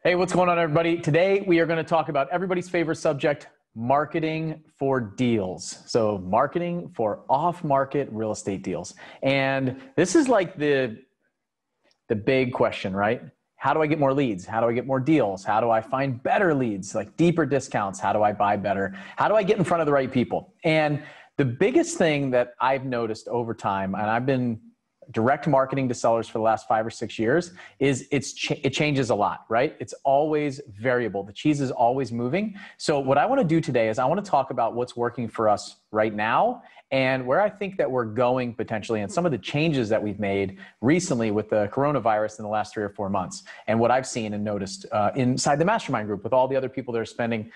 Hey, what's going on, everybody? Today, we are going to talk about everybody's favorite subject, marketing for deals. So marketing for off-market real estate deals. And this is like the big question, right? How do I get more leads? How do I get more deals? How do I find better leads, like deeper discounts? How do I buy better? How do I get in front of the right people? And the biggest thing that I've noticed over time, and I've been direct marketing to sellers for the last 5 or 6 years, is it changes a lot, right? It's always variable. The cheese is always moving. So what I want to do today is I want to talk about what's working for us right now and where I think that we're going potentially, and some of the changes that we've made recently with the coronavirus in the last 3 or 4 months, and what I've seen and noticed inside the mastermind group with all the other people that are spending,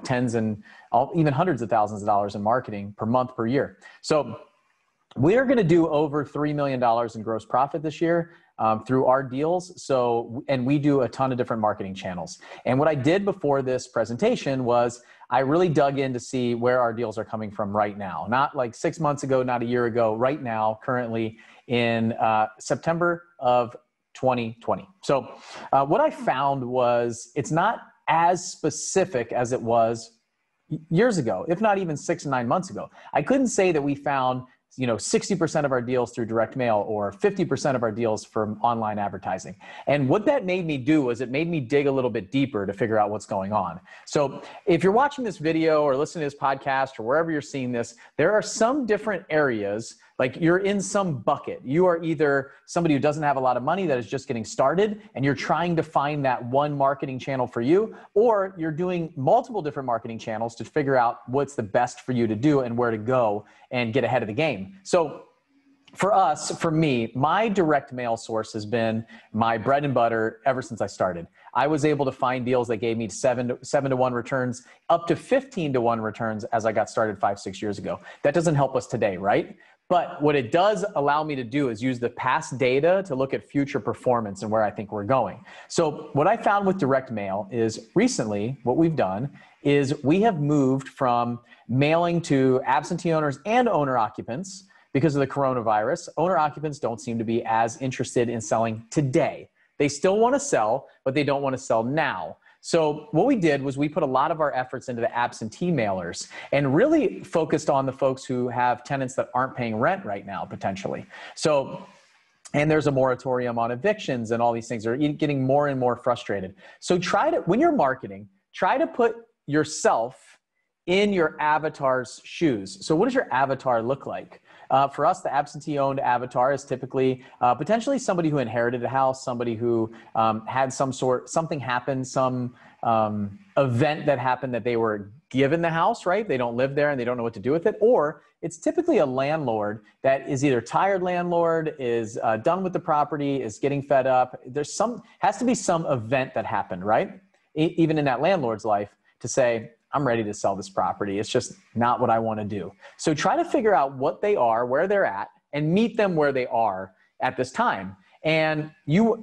tens and even hundreds of thousands of dollars in marketing per month, per year. So we're going to do over $3 million in gross profit this year through our deals. And we do a ton of different marketing channels. And what I did before this presentation was I really dug in to see where our deals are coming from right now. Not like 6 months ago, not a year ago, right now, currently in September of 2020. So what I found was it's not as specific as it was years ago, if not even 6 and 9 months ago. I couldn't say that we found 60% of our deals through direct mail or 50% of our deals from online advertising. And what that made me do was it made me dig a little bit deeper to figure out what's going on. So if you're watching this video or listening to this podcast or wherever you're seeing this, there are some different areas, like you're in some bucket. You are either somebody who doesn't have a lot of money that is just getting started and you're trying to find that one marketing channel for you, or you're doing multiple different marketing channels to figure out what's the best for you to do and where to go and get ahead of the game. So for me, my direct mail source has been my bread and butter ever since I started. I was able to find deals that gave me 7 to 1 returns, up to 15 to 1 returns as I got started 5, 6 years ago. That doesn't help us today, right? But what it does allow me to do is use the past data to look at future performance and where I think we're going. So what I found with direct mail is recently what we've done is we have moved from mailing to absentee owners and owner occupants because of the coronavirus. Owner occupants don't seem to be as interested in selling today. They still want to sell, but they don't want to sell now. So what we did was we put a lot of our efforts into the absentee mailers and really focused on the folks who have tenants that aren't paying rent right now, potentially. So, and there's a moratorium on evictions and all these things are getting more and more frustrated. So when you're marketing, try to put yourself in your avatar's shoes. So what does your avatar look like? For us, the absentee-owned avatar is typically potentially somebody who inherited a house, somebody who had something happen, some event that happened that they were given the house, right? They don't live there and they don't know what to do with it. Or it's typically a landlord that is either tired landlord, is done with the property, is getting fed up. Has to be some event that happened, right? Even in that landlord's life to say, I'm ready to sell this property. It's just not what I want to do. So try to figure out what they are, where they're at, and meet them where they are at this time. And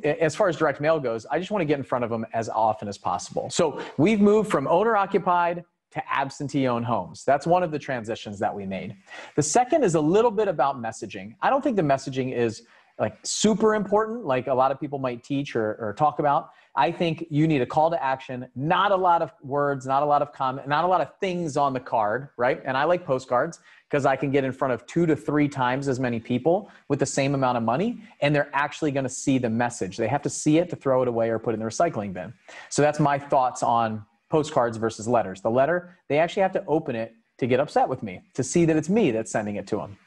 as far as direct mail goes, I just want to get in front of them as often as possible. So we've moved from owner-occupied to absentee-owned homes. That's one of the transitions that we made. The second is a little bit about messaging. I don't think the messaging is like super important, like a lot of people might teach or talk about. I think you need a call to action, not a lot of words, not a lot of comment, not a lot of things on the card, right? And I like postcards because I can get in front of 2 to 3 times as many people with the same amount of money, and they're actually going to see the message. They have to see it to throw it away or put it in the recycling bin. So that's my thoughts on postcards versus letters. The letter, they actually have to open it to get upset with me, to see that it's me that's sending it to them.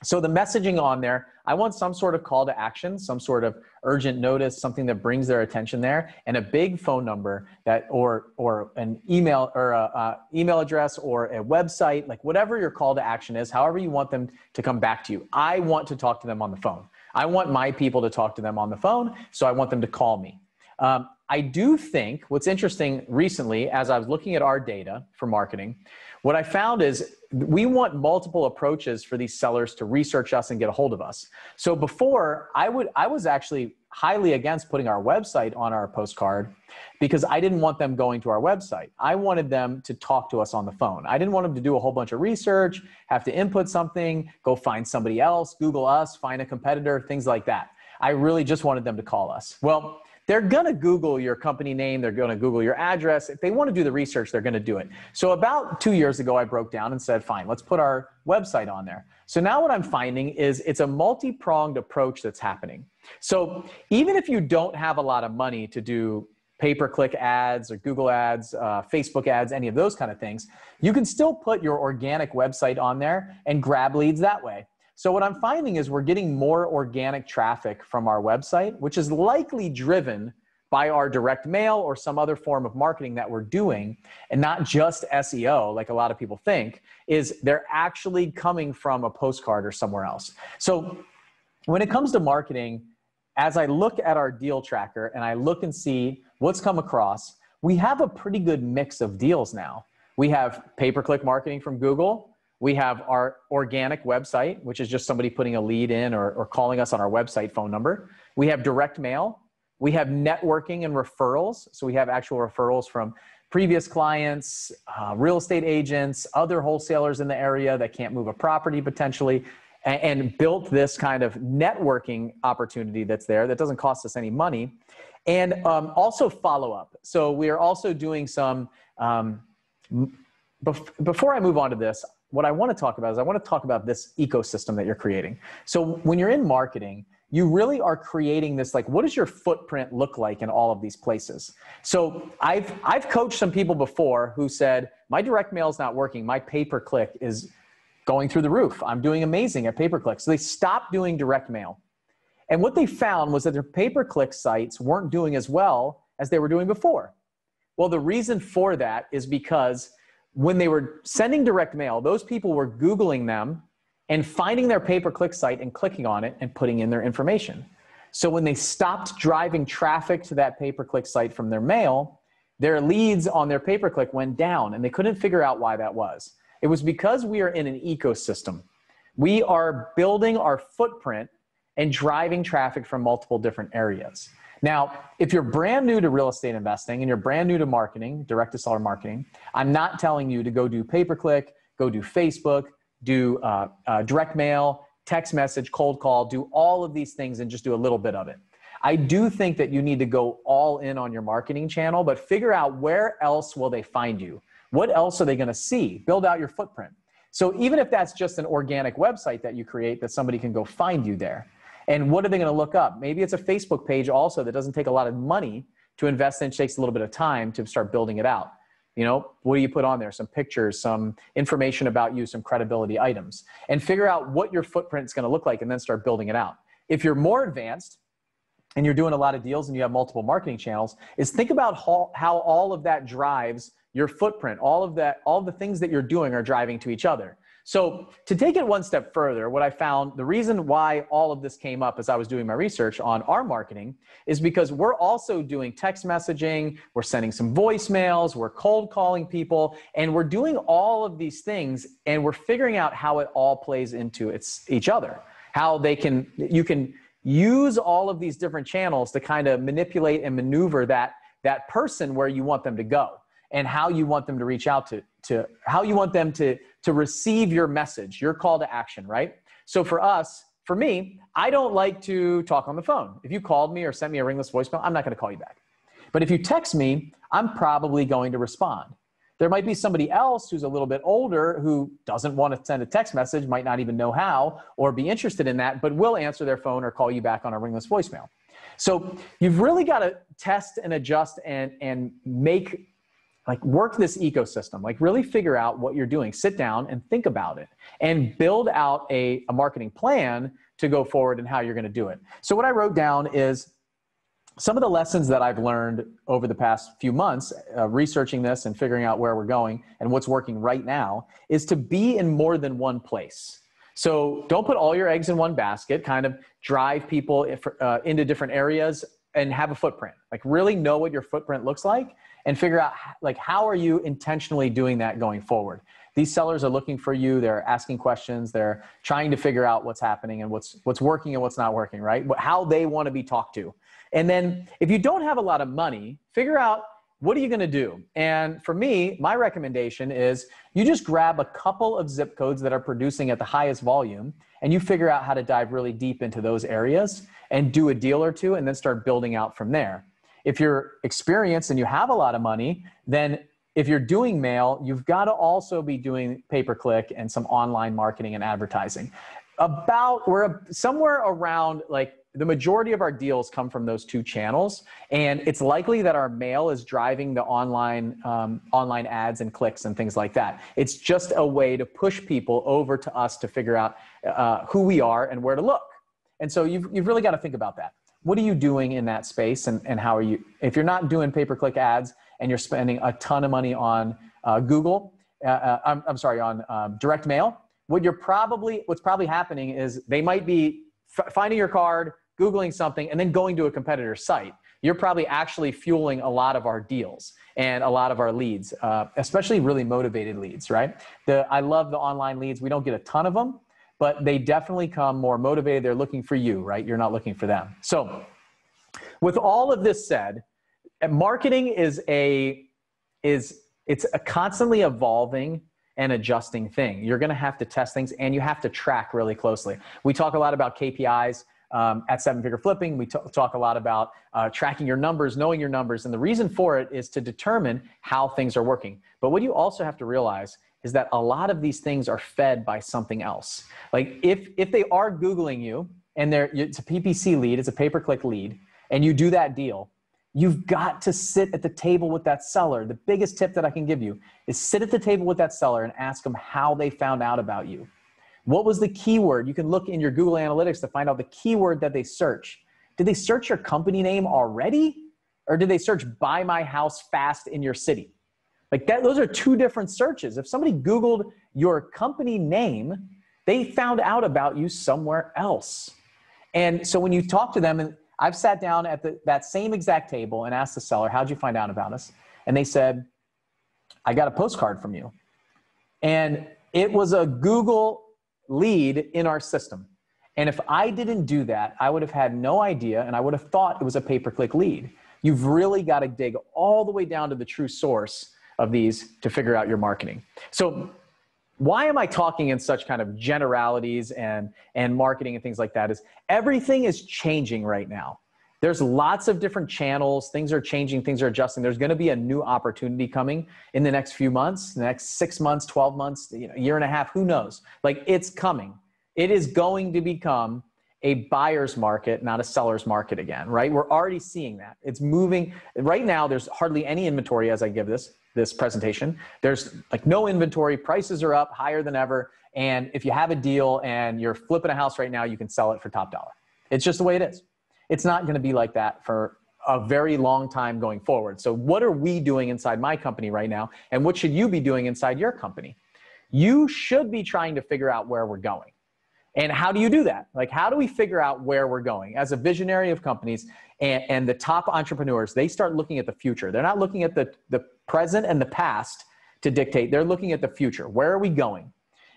So the messaging on there, I want some sort of call to action, some sort of urgent notice, something that brings their attention there, and a big phone number that, or an email or a email address or a website, like whatever your call to action is, however you want them to come back to you. I want to talk to them on the phone. I want my people to talk to them on the phone, so I want them to call me. I do think what's interesting recently, as I was looking at our data for marketing, what I found is we want multiple approaches for these sellers to research us and get a hold of us. So before, I was actually highly against putting our website on our postcard because I didn't want them going to our website. I wanted them to talk to us on the phone. I didn't want them to do a whole bunch of research, have to input something, go find somebody else, Google us, find a competitor, things like that. I really just wanted them to call us. Well, they're going to Google your company name. They're going to Google your address. If they want to do the research, they're going to do it. So about 2 years ago, I broke down and said, fine, let's put our website on there. So now what I'm finding is it's a multi-pronged approach that's happening. So even if you don't have a lot of money to do pay-per-click ads or Google ads, Facebook ads, any of those kind of things, you can still put your organic website on there and grab leads that way. So what I'm finding is we're getting more organic traffic from our website, which is likely driven by our direct mail or some other form of marketing that we're doing, and not just SEO, like a lot of people think, is they're actually coming from a postcard or somewhere else. So when it comes to marketing, as I look at our deal tracker and I look and see what's come across, we have a pretty good mix of deals now. We have pay-per-click marketing from Google. We have our organic website, which is just somebody putting a lead in or calling us on our website phone number. We have direct mail. We have networking and referrals. So we have actual referrals from previous clients, real estate agents, other wholesalers in the area that can't move a property potentially, and built this kind of networking opportunity that's there that doesn't cost us any money. And also follow-up. So we are also doing some, before I move on to this, what I want to talk about is I want to talk about this ecosystem that you're creating. So when you're in marketing, you really are creating this, like, what does your footprint look like in all of these places? So I've coached some people before who said, my direct mail is not working. My pay-per-click is going through the roof. I'm doing amazing at pay-per-click. So they stopped doing direct mail. And what they found was that their pay-per-click sites weren't doing as well as they were doing before. Well, the reason for that is because when they were sending direct mail, those people were Googling them and finding their pay-per-click site and clicking on it and putting in their information. So when they stopped driving traffic to that pay-per-click site from their mail, their leads on their pay-per-click went down, and they couldn't figure out why that was. It was because we are in an ecosystem. We are building our footprint and driving traffic from multiple different areas. Now, if you're brand new to real estate investing and you're brand new to marketing, direct-to-seller marketing, I'm not telling you to go do pay-per-click, go do Facebook, do direct mail, text message, cold call, do all of these things and just do a little bit of it. I do think that you need to go all in on your marketing channel, but figure out where else will they find you? What else are they going to see? Build out your footprint. So even if that's just an organic website that you create, that somebody can go find you there. And what are they going to look up? Maybe it's a Facebook page also that doesn't take a lot of money to invest in. It takes a little bit of time to start building it out. You know, what do you put on there? Some pictures, some information about you, some credibility items, and figure out what your footprint is going to look like and then start building it out. If you're more advanced and you're doing a lot of deals and you have multiple marketing channels, is think about how all of that drives your footprint. All the things that you're doing are driving to each other. So to take it one step further, what I found, the reason why all of this came up as I was doing my research on our marketing is because we're also doing text messaging, we're sending some voicemails, we're cold calling people, and we're doing all of these things, and we're figuring out how it all plays into each other, how you can use all of these different channels to kind of manipulate and maneuver that person where you want them to go, and how you want them to reach out to how you want them to receive your message, your call to action, right? So for me, I don't like to talk on the phone. If you called me or sent me a ringless voicemail, I'm not going to call you back. But if you text me, I'm probably going to respond. There might be somebody else who's a little bit older who doesn't want to send a text message, might not even know how or be interested in that, but will answer their phone or call you back on a ringless voicemail. So you've really got to test and adjust and work this ecosystem, really figure out what you're doing, sit down and think about it and build out a marketing plan to go forward and how you're going to do it. So what I wrote down is some of the lessons that I've learned over the past few months, researching this and figuring out where we're going and what's working right now, is to be in more than one place. So don't put all your eggs in one basket, kind of drive people into different areas and have a footprint. Really know what your footprint looks like and figure out how are you intentionally doing that going forward. These sellers are looking for you. They're asking questions. They're trying to figure out what's happening and what's working and what's not working, right? How they want to be talked to. And then if you don't have a lot of money, figure out what are you going to do? And for me, my recommendation is you just grab a couple of zip codes that are producing at the highest volume and you figure out how to dive really deep into those areas and do a deal or two and then start building out from there. if you're experienced and you have a lot of money, then if you're doing mail, you've got to also be doing pay-per-click and some online marketing and advertising. We're somewhere around, like, the majority of our deals come from those two channels, and it's likely that our mail is driving the online ads and clicks and things like that. It's just a way to push people over to us to figure out who we are and where to look. And so you've really got to think about that. What are you doing in that space, and how are you? If you're not doing pay-per-click ads and you're spending a ton of money on Google, on direct mail, what's probably happening is they might be finding your card, Googling something, and then going to a competitor's site. You're probably actually fueling a lot of our deals and a lot of our leads, especially really motivated leads, right? I love the online leads. We don't get a ton of them, but they definitely come more motivated. They're looking for you, right? You're not looking for them. So with all of this said, marketing it's a constantly evolving and adjusting thing. You're going to have to test things, and you have to track really closely. We talk a lot about KPIs at Seven Figure Flipping. We talk a lot about tracking your numbers, knowing your numbers. And the reason for it is to determine how things are working. But what you also have to realize is that a lot of these things are fed by something else. Like if they are Googling you and it's a PPC lead, it's a pay-per-click lead, and you do that deal, you've got to sit at the table with that seller. The biggest tip that I can give you is sit at the table with that seller and ask them how they found out about you. What was the keyword? You can look in your Google Analytics to find out the keyword that they search. Did they search your company name already? Or did they search buy my house fast in your city? Like that, those are two different searches. If somebody Googled your company name, they found out about you somewhere else. And so when you talk to them, and I've sat down at that same exact table and asked the seller, how'd you find out about us? And they said, I got a postcard from you. And it was a Google lead in our system. And if I didn't do that, I would have had no idea, and I would have thought it was a pay-per-click lead. You've really got to dig all the way down to the true source of these to figure out your marketing. So why am I talking in such kind of generalities and marketing and things like that? Is everything is changing right now. There's lots of different channels. Things are changing. Things are adjusting. There's going to be a new opportunity coming in the next few months, the next 6 months, 12 months, year and a half, who knows? Like, it's coming. It is going to become a buyer's market, not a seller's market again, right? We're already seeing that. It's moving. Right now, there's hardly any inventory as I give this presentation. There's like no inventory. Prices are up higher than ever. And if you have a deal and you're flipping a house right now, you can sell it for top dollar. It's just the way it is. It's not going to be like that for a very long time going forward. So what are we doing inside my company right now? And what should you be doing inside your company? You should be trying to figure out where we're going. And how do you do that? Like, how do we figure out where we're going? As a visionary of companies and the top entrepreneurs, they start looking at the future. They're not looking at the present and the past to dictate. They're looking at the future. Where are we going?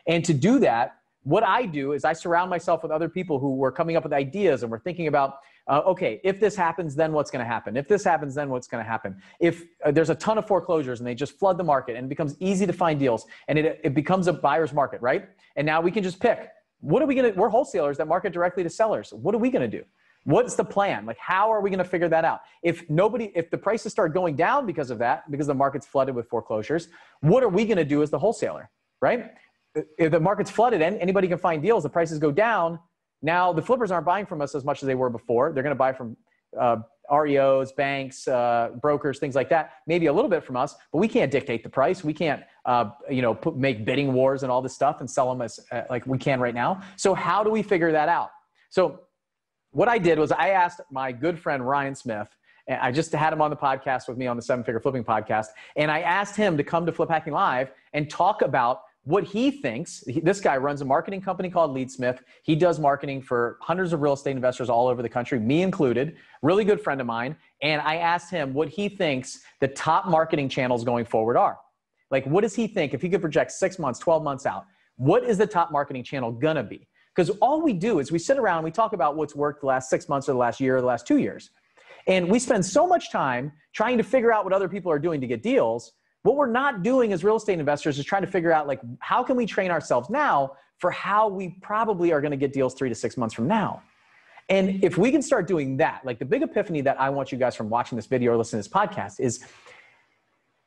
And to do that, what I do is I surround myself with other people who were coming up with ideas, and we're thinking about, okay, if this happens, then what's going to happen? If this happens, then what's going to happen? If there's a ton of foreclosures and they just flood the market and it becomes easy to find deals and it becomes a buyer's market, right? And now we can just pick. What are we going to, we're wholesalers that market directly to sellers. What are we going to do? What's the plan? Like, how are we going to figure that out? If the prices start going down because of that, because the market's flooded with foreclosures, what are we going to do as the wholesaler, right? If the market's flooded and anybody can find deals, the prices go down. Now the flippers aren't buying from us as much as they were before. They're going to buy from REOs, banks, brokers, things like that. Maybe a little bit from us, but we can't dictate the price. We can't, make bidding wars and all this stuff and sell them as like we can right now. So how do we figure that out? So what I did was I asked my good friend Ryan Smith, and I just had him on the podcast with me on the Seven Figure Flipping podcast, and I asked him to come to Flip Hacking Live and talk about what he thinks. This guy runs a marketing company called Leadsmith. He does marketing for hundreds of real estate investors all over the country, me included, really good friend of mine. And I asked him what he thinks the top marketing channels going forward are. Like, what does he think if he could project 6 months, 12 months out? What is the top marketing channel gonna be? Because all we do is we sit around and we talk about what's worked the last 6 months or the last year or the last 2 years. And we spend so much time trying to figure out what other people are doing to get deals. What we're not doing as real estate investors is trying to figure out, like, how can we train ourselves now for how we probably are going to get deals 3 to 6 months from now? And if we can start doing that, like the big epiphany that I want you guys from watching this video or listening to this podcast is,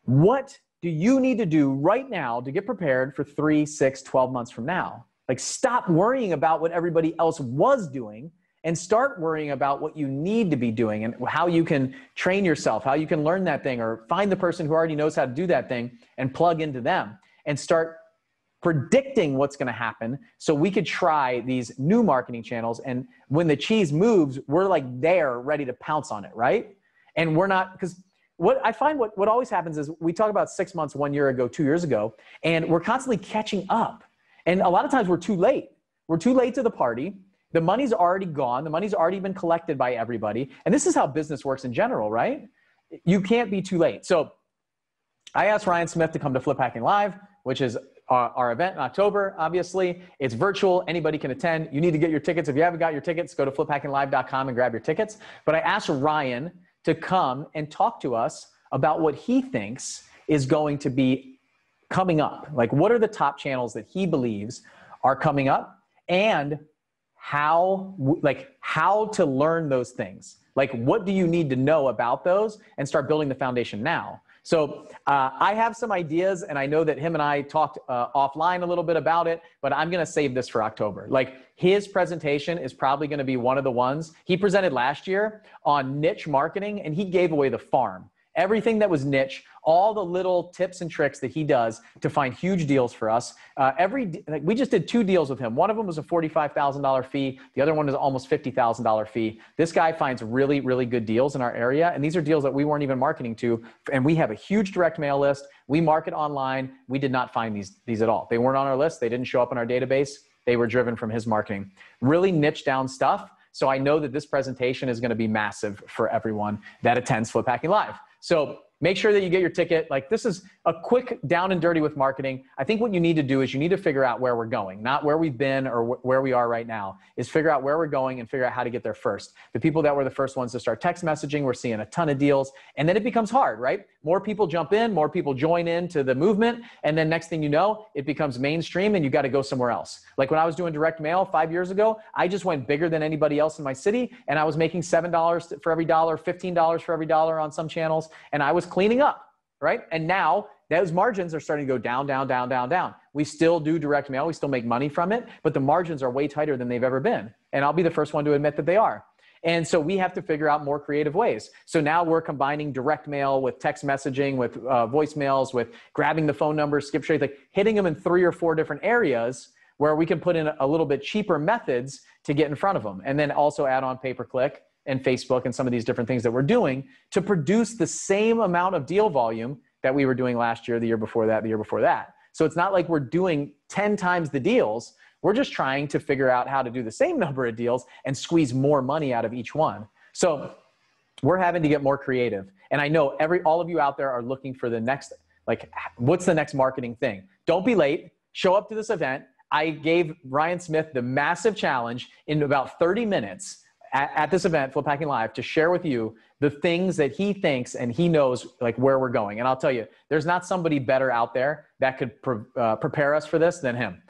what do you need to do right now to get prepared for 3, 6, 12 months from now? Like, stop worrying about what everybody else was doing and start worrying about what you need to be doing and how you can train yourself, how you can learn that thing, or find the person who already knows how to do that thing and plug into them and start predicting what's going to happen so we could try these new marketing channels. And when the cheese moves, we're like there ready to pounce on it, right? And we're not, because what I find what always happens is we talk about 6 months, 1 year ago, 2 years ago, and we're constantly catching up. And a lot of times we're too late. We're too late to the party. The money's already gone. The money's already been collected by everybody. And this is how business works in general, right? You can't be too late. So I asked Ryan Smith to come to Flip Hacking Live, which is our event in October. Obviously, it's virtual. Anybody can attend. You need to get your tickets. If you haven't got your tickets, go to fliphackinglive.com and grab your tickets. But I asked Ryan to come and talk to us about what he thinks is going to be coming up. Like, what are the top channels that he believes are coming up, and how to learn those things. Like, what do you need to know about those and start building the foundation now? So I have some ideas, and I know that him and I talked offline a little bit about it, but I'm going to save this for October. Like, his presentation is probably going to be one of the ones he presented last year on niche marketing, and he gave away the farm. Everything that was niche, all the little tips and tricks that he does to find huge deals for us. We just did 2 deals with him. One of them was a $45,000 fee. The other one is almost $50,000 fee. This guy finds really, really good deals in our area. And these are deals that we weren't even marketing to. And we have a huge direct mail list. We market online. We did not find these at all. They weren't on our list. They didn't show up in our database. They were driven from his marketing. Really niche down stuff. So I know that this presentation is going to be massive for everyone that attends Flip Hacking Live. So make sure that you get your ticket. Like, this is a quick down and dirty with marketing. I think what you need to do is you need to figure out where we're going, not where we've been or where we are right now, is figure out where we're going and figure out how to get there first. The people that were the first ones to start text messaging, we're seeing a ton of deals, and then it becomes hard, right? More people jump in, more people join into the movement, and then next thing you know, it becomes mainstream and you got to go somewhere else. Like, when I was doing direct mail 5 years ago, I just went bigger than anybody else in my city, and I was making $7 for every dollar, $15 for every dollar on some channels, and I was cleaning up, right? And now those margins are starting to go down, down, down, down, down. We still do direct mail. We still make money from it, but the margins are way tighter than they've ever been. And I'll be the first one to admit that they are. And so we have to figure out more creative ways. So now we're combining direct mail with text messaging, with voicemails, with grabbing the phone number, skip trades, like hitting them in 3 or 4 different areas where we can put in a little bit cheaper methods to get in front of them. And then also add on pay-per-click and Facebook and some of these different things that we're doing to produce the same amount of deal volume that we were doing last year, the year before that, the year before that. So it's not like we're doing 10 times the deals. We're just trying to figure out how to do the same number of deals and squeeze more money out of each one. So we're having to get more creative. And I know all of you out there are looking for the next, like, what's the next marketing thing? Don't be late. Show up to this event. I gave Ryan Smith the massive challenge in about 30 minutes at this event, Flip Hacking Live, to share with you the things that he thinks and he knows, like, where we're going. And I'll tell you, there's not somebody better out there that could prepare us for this than him.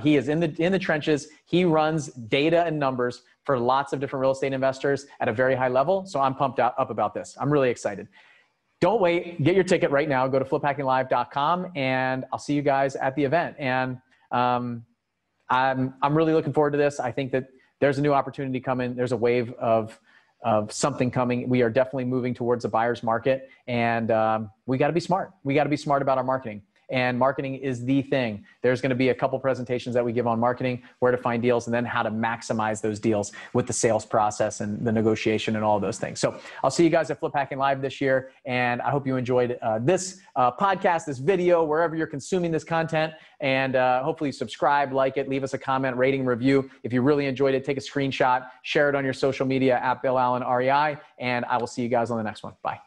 He is in the trenches. He runs data and numbers for lots of different real estate investors at a very high level. So I'm pumped up about this. I'm really excited. Don't wait. Get your ticket right now. Go to fliphackinglive.com, and I'll see you guys at the event. And I'm really looking forward to this. I think that there's a new opportunity coming. There's a wave of something coming. We are definitely moving towards a buyer's market, and we got to be smart. We got to be smart about our marketing. And marketing is the thing. There's going to be a couple presentations that we give on marketing, where to find deals, and then how to maximize those deals with the sales process and the negotiation and all of those things. So I'll see you guys at Flip Hacking Live this year. And I hope you enjoyed this podcast, this video, wherever you're consuming this content. And hopefully subscribe, like it, leave us a comment, rating, review. If you really enjoyed it, take a screenshot, share it on your social media at Bill Allen REI. And I will see you guys on the next one. Bye.